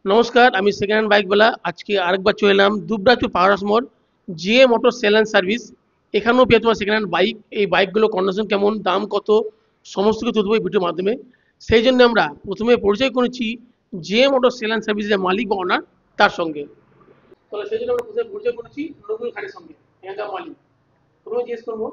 নমস্কার, আমি second hand বাইকওয়ালা। আজকে আরেকবার চলে এলাম দুবরাজপুর পাওয়ার মোড় GA motor sale and service. এখানেও পেয়ে তোমার সেকেন্ড হ্যান্ড বাইক। এই বাইকগুলো কন্ডিশন কেমন, দাম কত, সমস্ত কিছু দেবো এই ভিডিওর মাধ্যমে। সেই জন্য আমরা প্রথমে পরিচয় করেছি জিএ মোটর সেল অ্যান্ড সার্ভিসের মালিক বা ওনার তার সঙ্গে। তাহলে সেই জন্য আমরা প্রথমে পরিচয় করেছি নজরুল খানের সঙ্গে, এখানকার মালিক। প্রথমে জিজ্ঞেস করবো,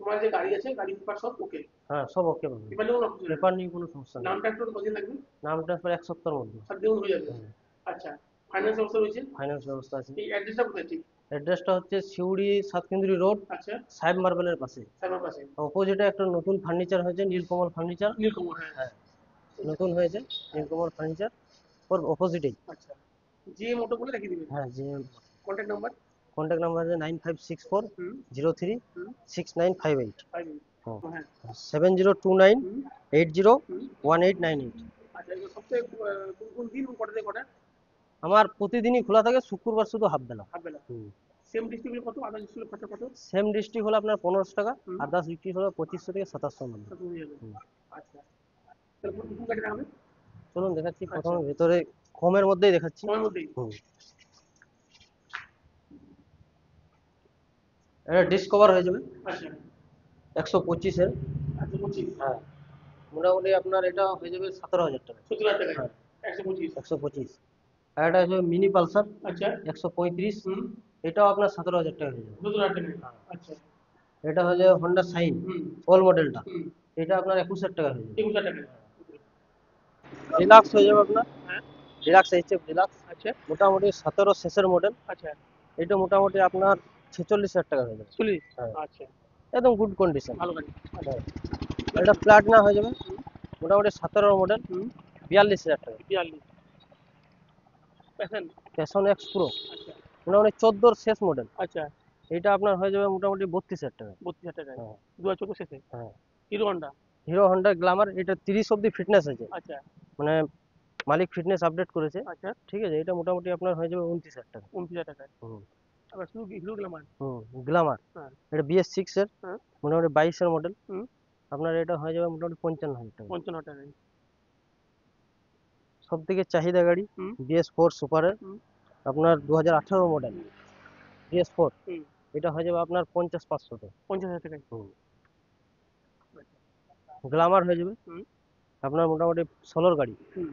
তোমার যে গাড়ি আছে গাড়ি পেপার সব ওকে? হ্যাঁ, সব ওকে পাবেন। পেপার নেবো না কিছু লাগবে? পেপার নিয়ে কোনো সমস্যা নেই। নামটা একটু কদিন লাগবে? নাম ট্রান্সফার ১ সপ্তাহের মধ্যে। সব দেখুন হয়ে যাবে। হুম, আচ্ছা, ফাইন্যান্স ব্যবস্থা রয়েছে? ফাইন্যান্স ব্যবস্থা আছে। এই অ্যাড্রেসটা কোথায় ঠিক? অ্যাড্রেসটা হচ্ছে সিউড়ি সাতকেন্দ্রি রোড, আচ্ছা, সাহেব মার্বেলের পাশে। সাইবার পাশে। অপোজিটে একটা নতুন ফার্নিচার হয়েছে, নীলকমল ফার্নিচার। নীলকমল, হ্যাঁ। হ্যাঁ, নতুন হয়েছে নীলকমল ফার্নিচার, ওর অপোজিটেই। আচ্ছা, যে মোটো বলে রেখে দিবেন। হ্যাঁ, যে কন্ট্যাক্ট নাম্বার? কন্ট্যাক্ট নাম্বার আছে 9564 হুম 03 হুম 6958। 5 মিনিট। হুম, হ্যাঁ। 7029 হুম 80 হুম 1898। আচ্ছা, এগুলো সপ্তাহে কোন কোন দিন কটা থেকে কটা? আমার প্রতিদিনই খোলা থাকে, শুক্রবার শুধু হাফ বেলা। হাফ বেলা। হুম, সেম ডিস্ট্রিক্টে কত, আদার ডিস্ট্রিক্টে খরচা কত? সেম ডিস্ট্রিক্ট হলে আপনার 1500 টাকা, হুম আর 10 ডিস্ট্রিক্ট হলে 2500 থেকে 2700 মধ্যে। কত হয়ে যাবে? হুম, আচ্ছা, তাহলে কোন কোন গাড়ি দেখাবে? চলুন দেখাচ্ছি, আচ্ছা, প্রথমে ভেতরে কমের মধ্যেই দেখাচ্ছি। সময়ের মধ্যেই। হুম, এটা ডিসকভার হয়ে যাবে আচ্ছা, 125-এর। 125। হ্যাঁ, মোটামুটি আপনার এটা হয়ে যাবে 17,000 টাকা। 70,000 টাকায় হ্যাঁ, 125। 125। আর এটা হচ্ছে মিনি পালসার আচ্ছা। 135, হুম এটাও আপনার 17,000 টাকা হয়ে যাবে। 70,000 টাকায়। হ্যাঁ, আচ্ছা। এটা হলে হন্ডা সাইন হুম ওল্ড মডেলটা, হুম এটা আপনার 21,000 টাকা হয়ে যাবে। 21,000 টাকায়। ডিলাক্স হয়ে যাবে আপনার, হ্যাঁ। ডিলাক্স এইচএফ ডিলাক্স, আচ্ছা। মোটামুটি 17 শেষের মডেল। আচ্ছা, এটা মোটামুটি আপনার 46,000 টাকা হয়ে যাবে। 40। হ্যাঁ, আচ্ছা, একদম গুড কন্ডিশন। ভালো গাড়ি। আচ্ছা। হ্যাঁ, এটা প্লাটিনা হয়ে যাবে, হুম মোটামুটি 17 মডেল, হুম 42,000 টাকা। 42। প্যাশন। প্যাশন এক্স প্রো আচ্ছা। মোটামুটি 14 শেষ মডেল, আচ্ছা, এটা আপনার হয়ে যাবে মোটামুটি 32,000 টাকা। 32,000 টাকায়। হ্যাঁ। 2014 শেষে। হ্যাঁ, hero Honda. Hero Honda Glamour, এটা 30 অব্দি ফিটনেস আছে, আচ্ছা। মানে মালিক ফিটনেস আপডেট করেছে। আচ্ছা, ঠিক আছে, এটা মোটামুটি আপনার হয়ে যাবে 29,000 টাকা। 29,000 টাকায়। হুম আবার শুধু হিরো গ্ল্যামার। হুম গ্ল্যামার, হ্যাঁ। এটা BS6-এর, হ্যাঁ। মোটামুটি 22-এর মডেল, হুম আপনার এটা হয়ে যাবে মোটামুটি 55,000 টাকা। 55 টাকায়। সব থেকে চাহিদা গাড়ি হুম BS4 সুপারের, হুম আপনার 2018 মডেল BS4, হুম এটা হয়ে যাবে আপনার 50,500-তে। 50,000 টাকায়। হুম, আচ্ছা। গ্ল্যামার হয়ে যাবে হুম আপনার মোটামুটি 16-র গাড়ি, হুম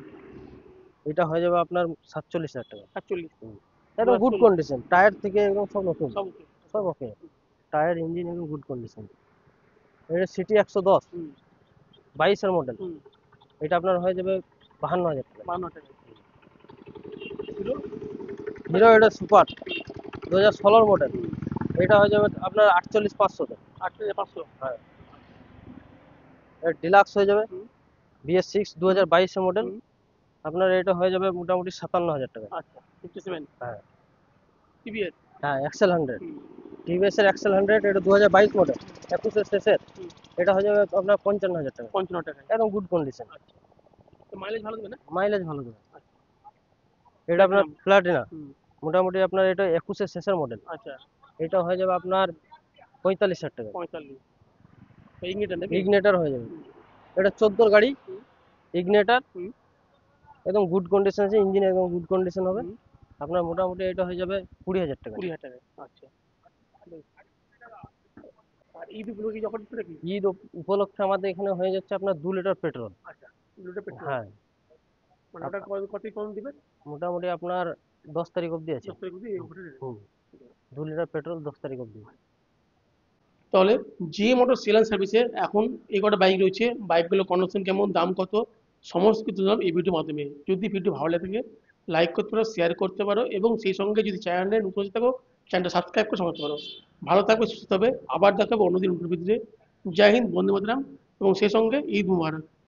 এটা হয়ে যাবে আপনার 47,000 টাকা। 47। হুম, একদম গুড 2016। কন্ডিশন, টায়ার থেকে একদম সব নতুন, সব ওকে। সব ওকে, টায়ার ইঞ্জিন একদম গুড কন্ডিশন। এটা সিটি 110, হুম 22-এর মডেল, হুম এটা আপনার হয়ে যাবে 52,000 টাকা। 52 টাকায়। হিরো। হিরো এটা সুপার 2016-র মডেল, হুম এটা হয়ে যাবে আপনার 48,500-তে। 8,500। হ্যাঁ, ডিলাক্স হয়ে যাবে হুম BS6 হুম 2022-এর মডেল, হুম আপনার এটা হয়ে যাবে মোটামুটি 57,000 টাকা। আচ্ছা, 57। হ্যাঁ। টিভিএস। হ্যাঁ, এক্সেল 100, হুম টিভিএসের এক্সেল 100, এটা 2022 মডেল, 21-এর শেষের, হুম এটা হয়ে যাবে আপনার 55,000 টাকা। 55 টাকায়। একদম গুড কন্ডিশন, আচ্ছা, তো মাইলেজ ভালো দেবে না? মাইলেজ ভালো দেবে। আচ্ছা, এটা আপনার প্লাটিনাম। প্লাটিনা, হুম মোটামুটি আপনার এটা 21-এর শেষের মডেল, আচ্ছা, এটা হয়ে যাবে আপনার 45,000 টাকা। 45। ইগনিটর নাকি? ইগনেটার হয়ে যাবে, হুম এটা 14-র গাড়ি, হুম ইগনেটার, হুম একদম গুড কন্ডিশন আছে, ইঞ্জিন একদম গুড কন্ডিশন হবে। হুম আপনার মোটামুটি এটা হয়ে যাবে 20,000 টাকা। 20,000 টাকায়। আচ্ছা, বেশ। আর ঈদ উপলক্ষে কি অফার দিচ্ছে নাকি? ঈদ উপলক্ষে আমাদের এখানে হয়ে যাচ্ছে আপনার 2 লিটার পেট্রোল। আচ্ছা, 2 লিটার পেট্রোল। হ্যাঁ, মানে ওটা আপ- কত কম দিবেন? মোটামুটি আপনার 10 তারিখ অবধি আছে। 10 তারিখ অবধি এই হুম, অফারটা দেবে। হুম, 2 লিটার পেট্রোল 10 তারিখ অবধি। তাহলে জিএ মোটর সেল অ্যান্ড সার্ভিসে এখন এই কটা বাইক রয়েছে। বাইকগুলো কন্ডিশন কেমন, দাম কত, সমস্ত কিছু জানাবো এই ভিডিওর মাধ্যমে। যদি ভিডিও ভালো লাগে থাকে লাইক করতে পারো, শেয়ার করতে পারো, এবং সেই সঙ্গে যদি চ্যানেলে নতুন হয়ে থাকো চ্যানেলটা সাবস্ক্রাইব করে সমর্থন করো। ভালো থাকবে, সুস্থ হবে, আবার দেখাবো অন্যদিন নতুন ভিডিওতে। জয় হিন্দ, বন্দে মাতরম, এবং সেই সঙ্গে ঈদ মুবারক।